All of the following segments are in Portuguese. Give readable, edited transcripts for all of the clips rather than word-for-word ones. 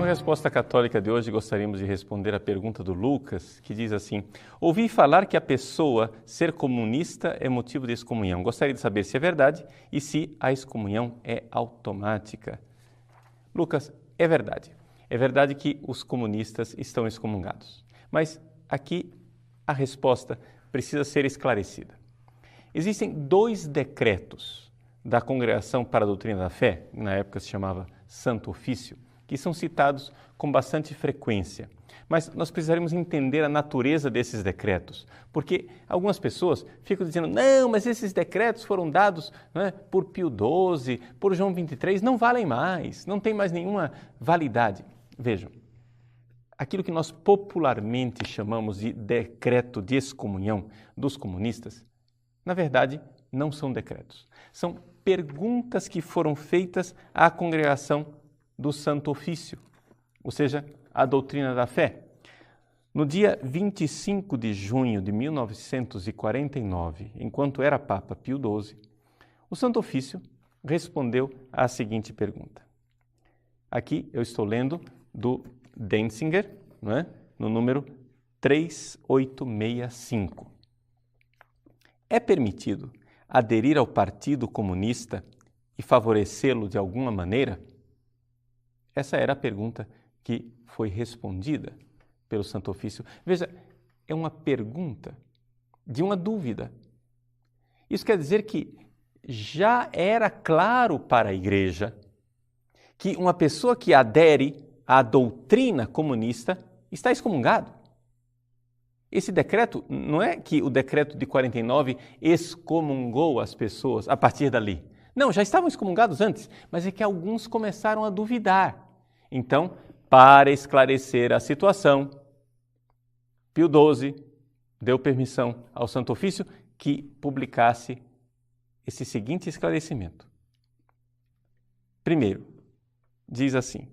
Resposta Católica de hoje, gostaríamos de responder a pergunta do Lucas, que diz assim: ouvi falar que a pessoa ser comunista é motivo de excomunhão. Gostaria de saber se é verdade e se a excomunhão é automática. Lucas, é verdade. É verdade que os comunistas estão excomungados. Mas aqui a resposta precisa ser esclarecida. Existem 2 decretos da Congregação para a Doutrina da Fé, na época se chamava Santo Ofício, que são citados com bastante frequência. Mas nós precisaremos entender a natureza desses decretos, porque algumas pessoas ficam dizendo, não, mas esses decretos foram dados por Pio XII, por João XXIII, não valem mais, não tem mais nenhuma validade. Vejam, aquilo que nós popularmente chamamos de decreto de excomunhão dos comunistas, na verdade, não são decretos. São perguntas que foram feitas à congregação do Santo Ofício, ou seja, a doutrina da fé. No dia 25 de junho de 1949, enquanto era Papa Pio XII, o Santo Ofício respondeu à seguinte pergunta. Aqui eu estou lendo do Denzinger, no número 3865. É permitido aderir ao Partido Comunista e favorecê-lo de alguma maneira? Essa era a pergunta que foi respondida pelo Santo Ofício. Veja, é uma pergunta de uma dúvida. Isso quer dizer que já era claro para a Igreja que uma pessoa que adere à doutrina comunista está excomungado. Esse decreto, não é que o decreto de 49 excomungou as pessoas a partir dali. Não, já estavam excomungados antes, mas é que alguns começaram a duvidar. Então, para esclarecer a situação, Pio XII deu permissão ao Santo Ofício que publicasse esse seguinte esclarecimento. Primeiro, diz assim,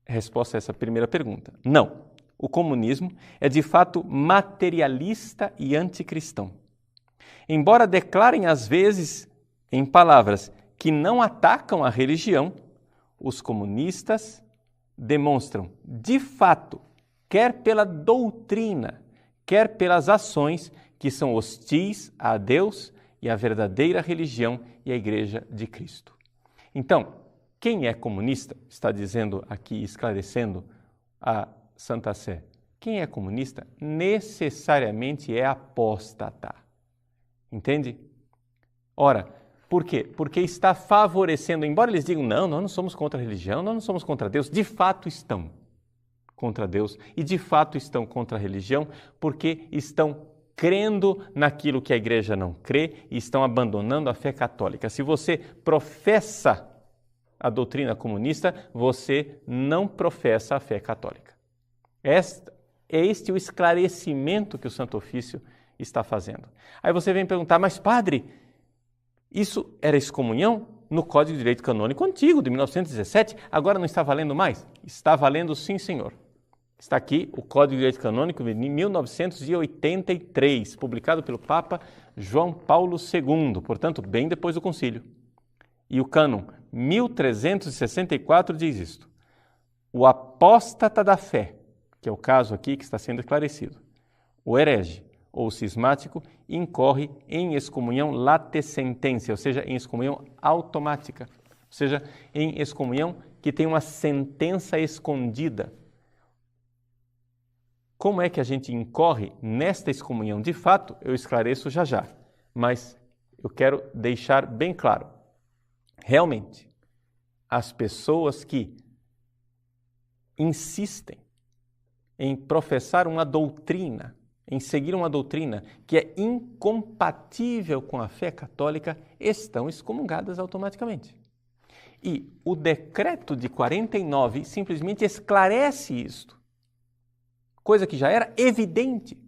resposta a essa primeira pergunta. Não, o comunismo é de fato materialista e anticristão. Embora declarem às vezes em palavras que não atacam a religião, os comunistas demonstram de fato, quer pela doutrina, quer pelas ações, que são hostis a Deus e à verdadeira religião e à Igreja de Cristo. Então, quem é comunista, está dizendo aqui, esclarecendo a Santa Sé, quem é comunista necessariamente é apóstata. Entende? Ora, por quê? Porque está favorecendo, embora eles digam, não, nós não somos contra a religião, nós não somos contra Deus, de fato estão contra Deus e de fato estão contra a religião porque estão crendo naquilo que a Igreja não crê e estão abandonando a fé católica. Se você professa a doutrina comunista, você não professa a fé católica. Este é o esclarecimento que o Santo Ofício está fazendo. Aí você vem perguntar, mas padre, isso era excomunhão no Código de Direito Canônico antigo, de 1917, agora não está valendo mais? Está valendo sim, senhor. Está aqui o Código de Direito Canônico de 1983, publicado pelo Papa João Paulo II, portanto, bem depois do concílio. E o cânon 1364 diz isto. O apóstata da fé, que é o caso aqui que está sendo esclarecido, o herege ou cismático, incorre em excomunhão late sententia, ou seja, em excomunhão automática, ou seja, em excomunhão que tem uma sentença escondida. Como é que a gente incorre nesta excomunhão? De fato, eu esclareço já já, mas eu quero deixar bem claro. Realmente, as pessoas que insistem em professar uma doutrina, em seguir uma doutrina que é incompatível com a fé católica, estão excomungadas automaticamente. E o decreto de 49 simplesmente esclarece isto, coisa que já era evidente.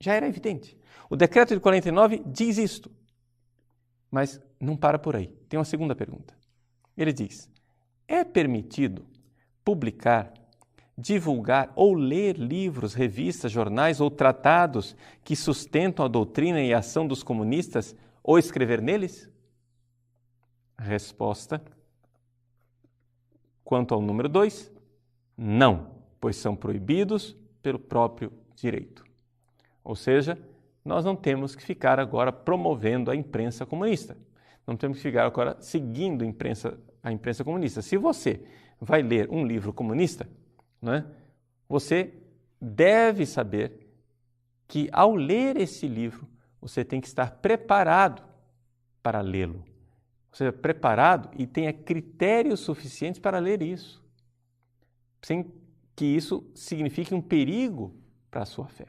Já era evidente. O decreto de 49 diz isto, mas não para por aí. Tem uma segunda pergunta. Ele diz, é permitido publicar, divulgar ou ler livros, revistas, jornais ou tratados que sustentam a doutrina e a ação dos comunistas ou escrever neles? Resposta, Quanto ao número 2, não, pois são proibidos pelo próprio direito. Ou seja, nós não temos que ficar agora promovendo a imprensa comunista. Não temos que ficar agora seguindo a imprensa comunista. Se você vai ler um livro comunista, né, você deve saber que ao ler esse livro, você tem que estar preparado para lê-lo. Ou seja, preparado e tenha critérios suficientes para ler isso, sem que isso signifique um perigo para a sua fé.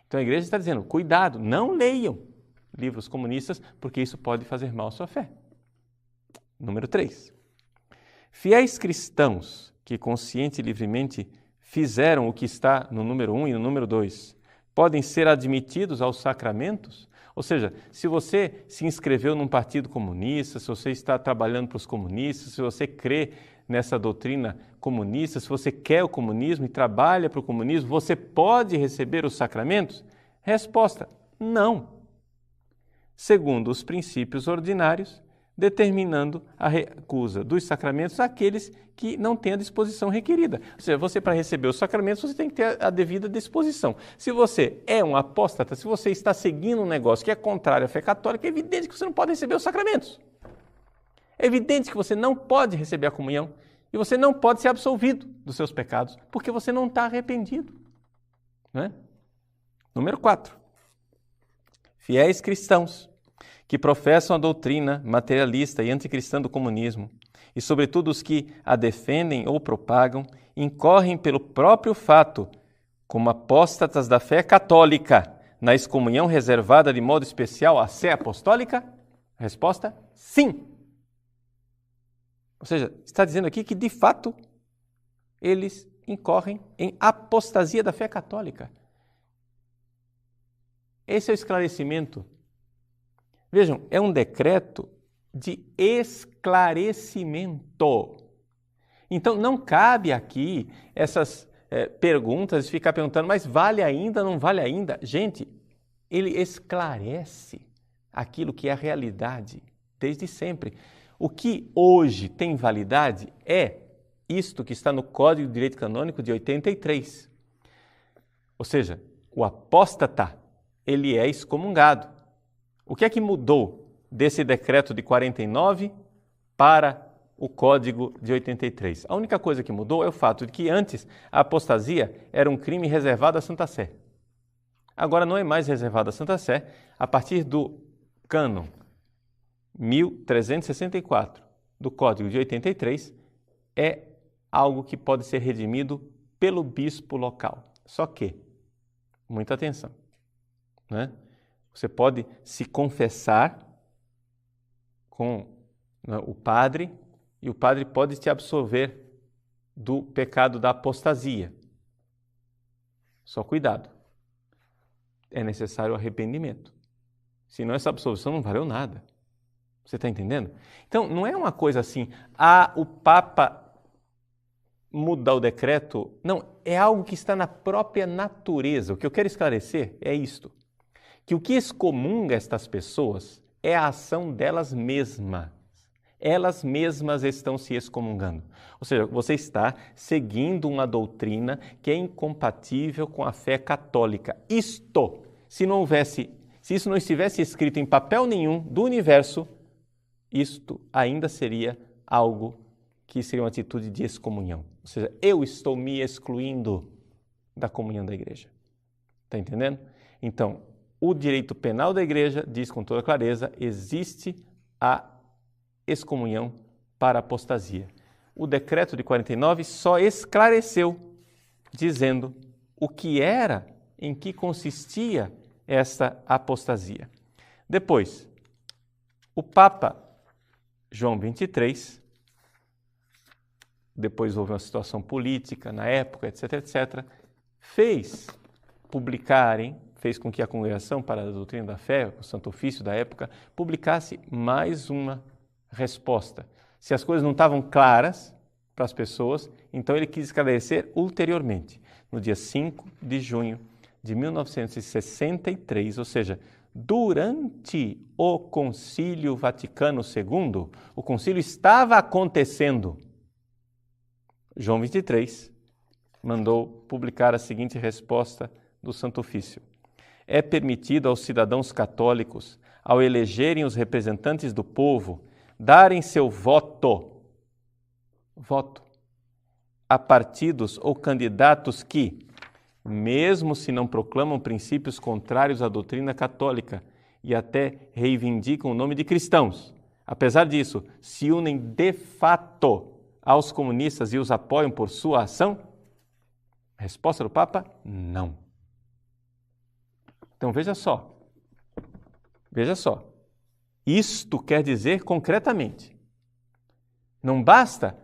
Então a igreja está dizendo, cuidado, não leiam livros comunistas, porque isso pode fazer mal à sua fé. Número 3. Fiéis cristãos que consciente e livremente fizeram o que está no número 1 e no número 2, podem ser admitidos aos sacramentos? Ou seja, se você se inscreveu num partido comunista, se você está trabalhando para os comunistas, se você crê nessa doutrina comunista, se você quer o comunismo e trabalha para o comunismo, você pode receber os sacramentos? Resposta, não. Segundo os princípios ordinários, determinando a recusa dos sacramentos àqueles que não têm a disposição requerida. Ou seja, você para receber os sacramentos, você tem que ter a devida disposição. Se você é um apóstata, se você está seguindo um negócio que é contrário à fé católica, é evidente que você não pode receber os sacramentos. É evidente que você não pode receber a comunhão e você não pode ser absolvido dos seus pecados, porque você não está arrependido. Não é? Número 4. Fiéis cristãos que professam a doutrina materialista e anticristã do comunismo, e sobretudo os que a defendem ou propagam, incorrem pelo próprio fato, como apóstatas da fé católica, na excomunhão reservada de modo especial à sé apostólica? Resposta, sim. Ou seja, está dizendo aqui que, de fato, eles incorrem em apostasia da fé católica. Esse é o esclarecimento. Vejam, é um decreto de esclarecimento. Então, não cabe aqui essas perguntas de ficar perguntando, mas vale ainda, não vale ainda? Gente, ele esclarece aquilo que é a realidade desde sempre. O que hoje tem validade é isto que está no Código de Direito Canônico de 83. Ou seja, o apóstata, ele é excomungado. O que é que mudou desse decreto de 49 para o Código de 83? A única coisa que mudou é o fato de que antes a apostasia era um crime reservado à Santa Sé. Agora não é mais reservado à Santa Sé. A partir do cânon 1364 do Código de 83, é algo que pode ser redimido pelo bispo local. Só que, muita atenção, né? Você pode se confessar com o padre e o padre pode te absolver do pecado da apostasia. Só cuidado. É necessário arrependimento. Senão essa absolvição não valeu nada. Você está entendendo? Então, não é uma coisa assim, o Papa muda o decreto. Não, é algo que está na própria natureza. O que eu quero esclarecer é isto. Que o que excomunga estas pessoas é a ação delas mesmas. Elas mesmas estão se excomungando. Ou seja, você está seguindo uma doutrina que é incompatível com a fé católica. Isto, se isso não estivesse escrito em papel nenhum do universo, isto ainda seria algo que seria uma atitude de excomunhão. Ou seja, eu estou me excluindo da comunhão da igreja. Está entendendo? Então, o direito penal da igreja diz com toda clareza, existe a excomunhão para a apostasia. O decreto de 49 só esclareceu, dizendo o que era, em que consistia essa apostasia. Depois, o Papa João XXIII, depois houve uma situação política na época, etc., etc., fez com que a Congregação para a Doutrina da Fé, o Santo Ofício da época, publicasse mais uma resposta. Se as coisas não estavam claras para as pessoas, então ele quis esclarecer ulteriormente, no dia 5 de junho de 1963, ou seja, durante o Concílio Vaticano II, o concílio estava acontecendo. João 23 mandou publicar a seguinte resposta do Santo Ofício: é permitido aos cidadãos católicos, ao elegerem os representantes do povo, darem seu voto a partidos ou candidatos que, mesmo se não proclamam princípios contrários à doutrina católica e até reivindicam o nome de cristãos, apesar disso, se unem de fato aos comunistas e os apoiam por sua ação? A resposta do Papa: não. Então veja só. Isto quer dizer concretamente. Não basta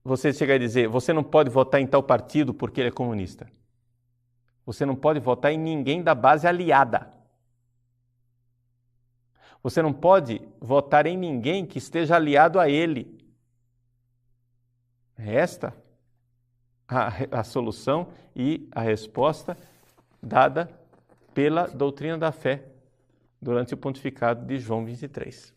você chegar e dizer, você não pode votar em tal partido porque ele é comunista. Você não pode votar em ninguém da base aliada. Você não pode votar em ninguém que esteja aliado a ele. Esta a solução e a resposta dada pela doutrina da fé durante o pontificado de João 23.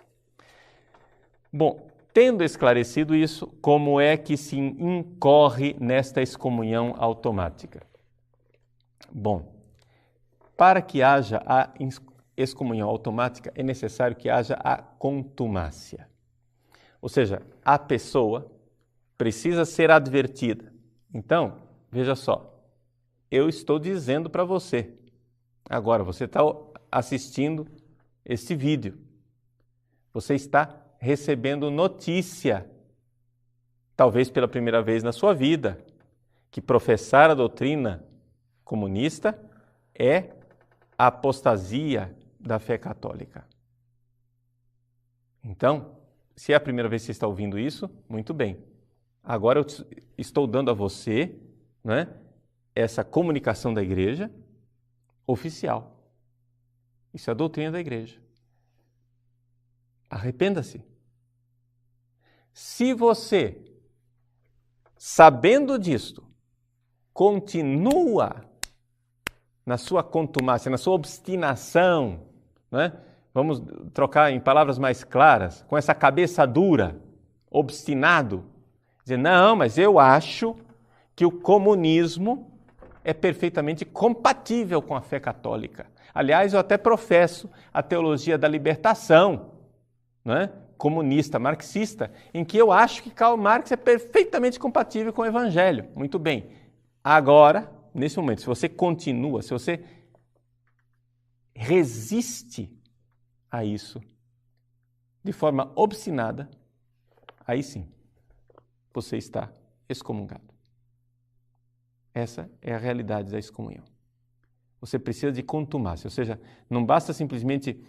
Bom, tendo esclarecido isso, como é que se incorre nesta excomunhão automática? Bom, para que haja a excomunhão automática, é necessário que haja a contumácia. Ou seja, a pessoa precisa ser advertida. Então, veja só, eu estou dizendo para você, agora você está assistindo este vídeo, você está recebendo notícia, talvez pela primeira vez na sua vida, que professar a doutrina comunista é a apostasia da fé católica. Então, se é a primeira vez que você está ouvindo isso, muito bem. Agora eu estou dando a você, né, essa comunicação da igreja oficial. Isso é a doutrina da igreja. Arrependa-se. Se você, sabendo disto, continua na sua contumácia, na sua obstinação, né? Vamos trocar em palavras mais claras, com essa cabeça dura, obstinado, dizer, não, mas eu acho que o comunismo é perfeitamente compatível com a fé católica. Aliás, eu até professo a teologia da libertação, né? Comunista, marxista, em que eu acho que Karl Marx é perfeitamente compatível com o Evangelho. Muito bem. Agora, nesse momento, se você continua, se você resiste a isso de forma obstinada, aí sim, você está excomungado. Essa é a realidade da excomunhão. Você precisa de contumácia, ou seja, não basta simplesmente,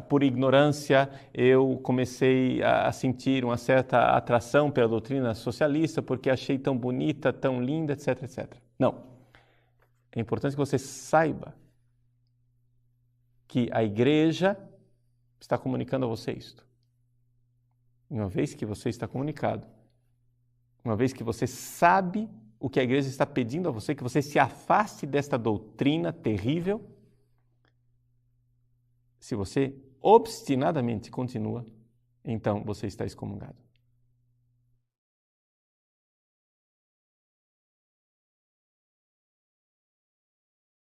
por ignorância, eu comecei a sentir uma certa atração pela doutrina socialista porque achei tão bonita, tão linda, etc, etc. Não. É importante que você saiba que a igreja está comunicando a você isto. E uma vez que você está comunicado, uma vez que você sabe o que a igreja está pedindo a você, que você se afaste desta doutrina terrível, se você obstinadamente continua, então você está excomungado.